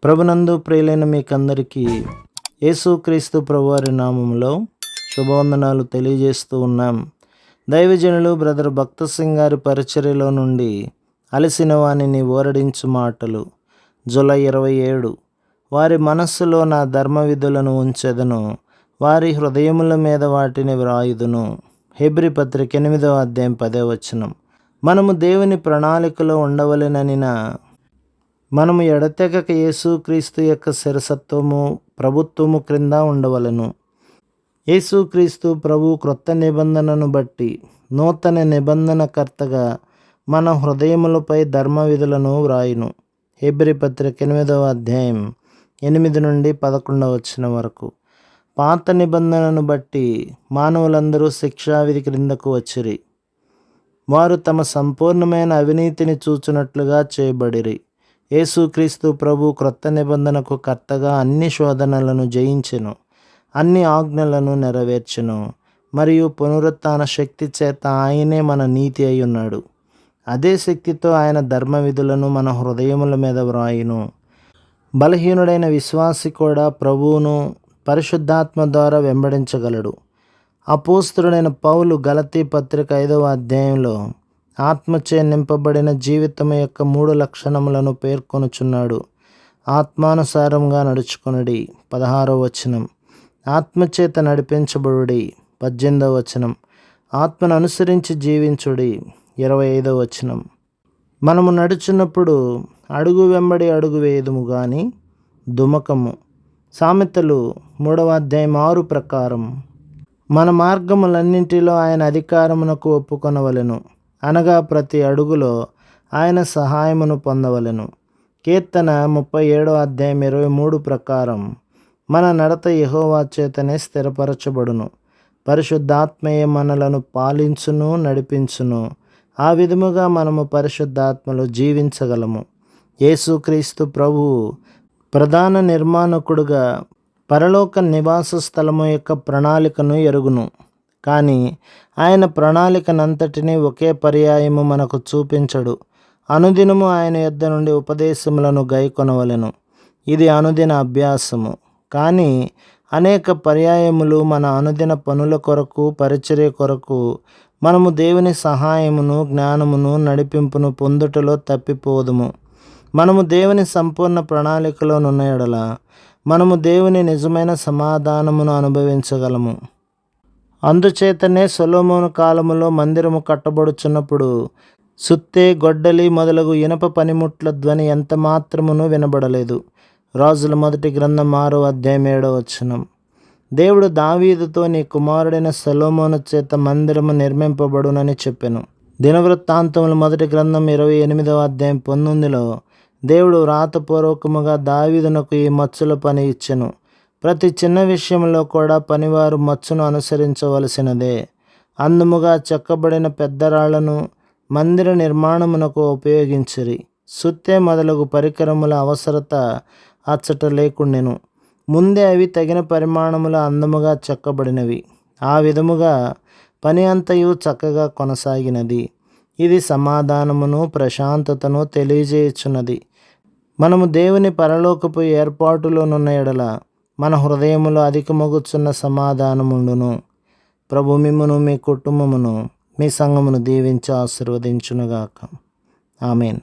ప్రభునందు ప్రియులైన మీకందరికీ యేసుక్రీస్తు ప్రభువారి నామములో శుభవందనాలు తెలియజేస్తూ ఉన్నాం. దైవజనులు బ్రదర్ భక్త సింగ్ గారి పరిచర్యలో నుండి అలసిన వానిని ఓరడించు మాటలు. జూలై 27. వారి మనస్సులో నా ధర్మ విధులను ఉంచెదను, వారి హృదయముల మీద వాటిని వ్రాయుదును. హెబ్రీ పత్రిక 8వ అధ్యాయం 10వ వచనం. మనము దేవుని ప్రణాళికలో ఉండవలెననిన మనము ఎడతెగక యేసుక్రీస్తు యొక్క శిరసత్వము ప్రభుత్వము క్రింద ఉండవలెను. యేసుక్రీస్తు ప్రభు క్రొత్త నిబంధనను బట్టి నూతన నిబంధనకర్తగా మన హృదయములపై ధర్మ విధులను వ్రాయును. హెబ్రీ పత్రిక 8వ అధ్యాయం 8 నుండి 11వ వచనం వరకు. పాత నిబంధనను బట్టి మానవులందరూ శిక్షావిధి క్రిందకు వచ్చిరి. వారు తమ సంపూర్ణమైన అవినీతిని చూచునట్లుగా చేయబడిరి. యేసుక్రీస్తు ప్రభు క్రొత్త నిబంధనకు కర్తగా అన్ని శోధనలను జయించెను, అన్ని ఆజ్ఞలను నెరవేర్చెను, మరియు పునరుత్థాన శక్తి చేత ఆయనే మన నీతి అయి ఉన్నాడు. అదే శక్తితో ఆయన ధర్మ విధులను మన హృదయముల మీద వ్రాయును. బలహీనుడైన విశ్వాసి కూడా ప్రభువును పరిశుద్ధాత్మ ద్వారా వెంబడించగలడు. అపోస్తలుడైన పౌలు గలతీ పత్రిక 5వ అధ్యాయంలో ఆత్మచే నింపబడిన జీవితం యొక్క 3 లక్షణములను పేర్కొనుచున్నాడు. ఆత్మానుసారంగా నడుచుకొనుడి 16వ వచనం. ఆత్మచేత నడిపించబడుడి 18వ వచనం. ఆత్మను అనుసరించి జీవించుడి 25వ వచనం. మనము నడుచున్నప్పుడు అడుగు వెంబడి అడుగు వేయదుము గాని దుమకము. సామెతలు 3వ అధ్యాయం 6 ప్రకారం మన మార్గములన్నింటిలో ఆయన అధికారమునకు ఒప్పుకొనవలెను, అనగా ప్రతి అడుగులో ఆయన సహాయమును పొందవలెను. కీర్తన 37వ అధ్యాయం 23 ప్రకారం మన నడత యెహోవా చేతనే స్థిరపరచబడును. పరిశుద్ధాత్మయే మనలను పాలించును, నడిపించును. ఆ విధముగా మనము పరిశుద్ధాత్మలో జీవించగలము. యేసుక్రీస్తు ప్రభువు ప్రధాన నిర్మాణకుడుగా పరలోక నివాస స్థలము యొక్క ప్రణాళికను ఎరుగును. కానీ ఆయన ప్రణాళికనంతటినీ ఒకే పర్యాయము మనకు చూపించడు. అనుదినము ఆయన యొద్ద నుండి ఉపదేశములను గైకొనవలెను. ఇది అనుదిన అభ్యాసము. కానీ అనేక పర్యాయములు మన అనుదిన పనుల కొరకు, పరిచర్య కొరకు మనము దేవుని సహాయమును, జ్ఞానమును, నడిపింపును పొందుటలో తప్పిపోదుము. మనము దేవుని సంపూర్ణ ప్రణాళికలో నున్న యెడల మనము దేవుని నిజమైన సమాధానమును అనుభవించగలము. అందుచేతనే సొలొమోను కాలములో మందిరము కట్టబడుచున్నప్పుడు సుత్తె, గొడ్డలి మొదలగు ఇనప పనిముట్ల ధ్వని ఎంత మాత్రమును వినబడలేదు. రాజుల మొదటి గ్రంథం 6వ అధ్యాయం 7వ వచనం. దేవుడు దావీదుతో, నీ కుమారుడైన సొలొమోను చేత మందిరము నిర్మింపబడునని చెప్పెను. దినవృత్తాంతముల మొదటి గ్రంథం 28వ అధ్యాయం 19లో దేవుడు వ్రాతపూర్వకముగా దావీదునకు ఈ మచ్చుల పని ఇచ్చెను. ప్రతి చిన్న విషయంలో కూడా పనివారు మచ్చును అనుసరించవలసినదే. అందముగా చెక్కబడిన పెద్ద రాళ్లను మందిర నిర్మాణమునకు ఉపయోగించిరి. సుత్తె మొదలగు పరికరముల అవసరత అచ్చట లేకుండెను. ముందే అవి తగిన పరిమాణముల అందముగా చెక్కబడినవి. ఆ విధముగా పని అంతయు చక్కగా కొనసాగినది. ఇది సమాధానమును, ప్రశాంతతను తెలియజేయుచున్నది. మనము దేవుని పరలోకపు ఏర్పాటులో నున్న యెడల మన హృదయములో అధికమగుచున్న సమాధానముండును. ప్రభు మిమ్మును, మీ కుటుంబమును, మీ సంఘమును దీవించి ఆశీర్వదించునుగాక. ఆమేన్.